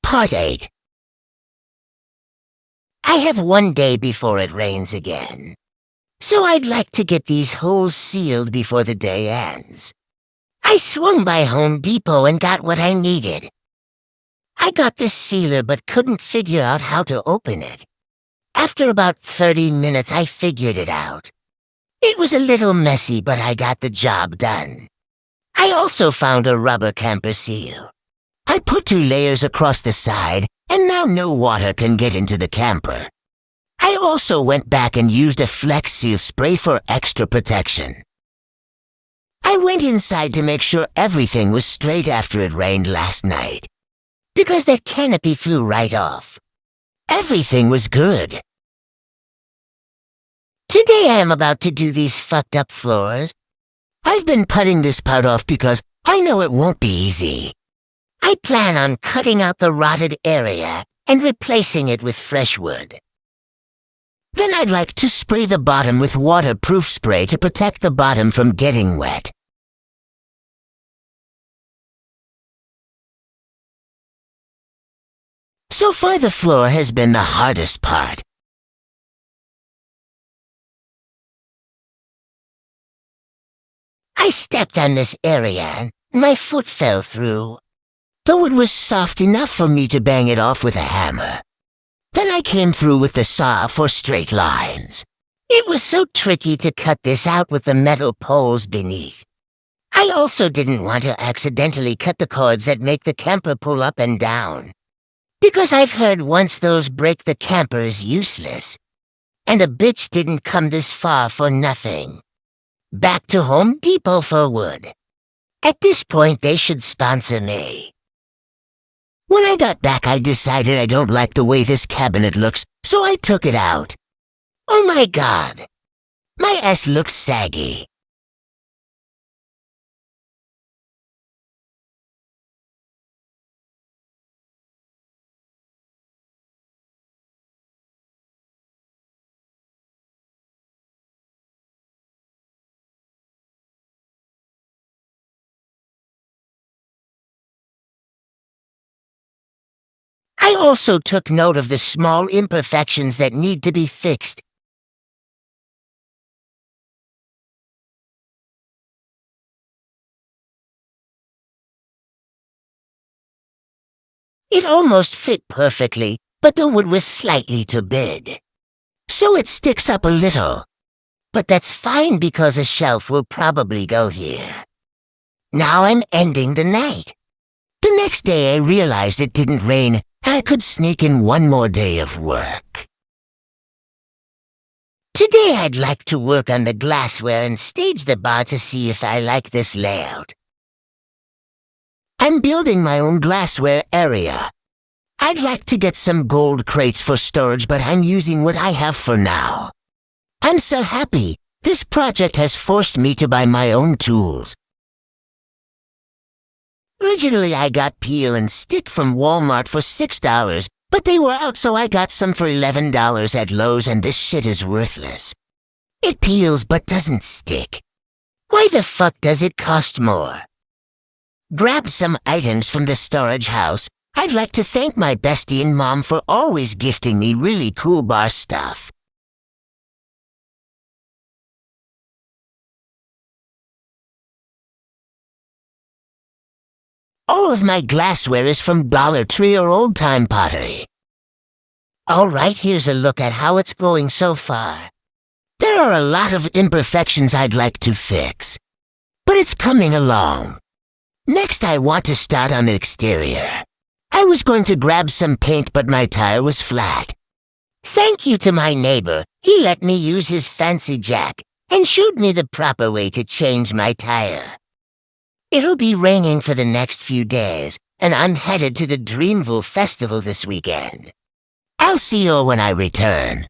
Part 8. I have one day before it rains again. So I'd like to get these holes sealed before the day ends. I swung by Home Depot and got what I needed. I got the sealer but couldn't figure out how to open it. After about 30 minutes I figured it out. It was a little messy, but I got the job done. I also found a rubber camper seal. I put 2 layers across the side, and now no water can get into the camper. I also went back and used a Flex Seal spray for extra protection. I went inside to make sure everything was straight after it rained last night, because that canopy flew right off. Everything was good. Today I am about to do these fucked up floors. I've been putting this part off because I know it won't be easy. I plan on cutting out the rotted area and replacing it with fresh wood. Then I'd like to spray the bottom with waterproof spray to protect the bottom from getting wet. So far the floor has been the hardest part. I stepped on this area and my foot fell through. The wood was soft enough for me to bang it off with a hammer. Then I came through with the saw for straight lines. It was so tricky to cut this out with the metal poles beneath. I also didn't want to accidentally cut the cords that make the camper pull up and down, because I've heard once those break the camper is useless. And the bitch didn't come this far for nothing. Back to Home Depot for wood. At this point they should sponsor me. When I got back I decided I don't like the way this cabinet looks, so I took it out. Oh my god! My ass looks saggy. I also took note of the small imperfections that need to be fixed. It almost fit perfectly, but the wood was slightly too big. So it sticks up a little. But that's fine because a shelf will probably go here. Now I'm ending the night. The next day I realized it didn't rain. I could sneak in one more day of work. Today I'd like to work on the glassware and stage the bar to see if I like this layout. I'm building my own glassware area. I'd like to get some gold crates for storage, but I'm using what I have for now. I'm so happy. This project has forced me to buy my own tools. Originally I got peel and stick from Walmart for $6, but they were out so I got some for $11 at Lowe's, and this shit is worthless. It peels but doesn't stick. Why the fuck does it cost more? Grabbed some items from the storage house. I'd like to thank my bestie and mom for always gifting me really cool bar stuff. All of my glassware is from Dollar Tree or Old Time Pottery. Alright, here's a look at how it's going so far. There are a lot of imperfections I'd like to fix, but it's coming along. Next I want to start on the exterior. I was going to grab some paint, but my tire was flat. Thank you to my neighbor. He let me use his fancy jack and showed me the proper way to change my tire. It'll be raining for the next few days, and I'm headed to the Dreamville Festival this weekend. I'll see you when I return.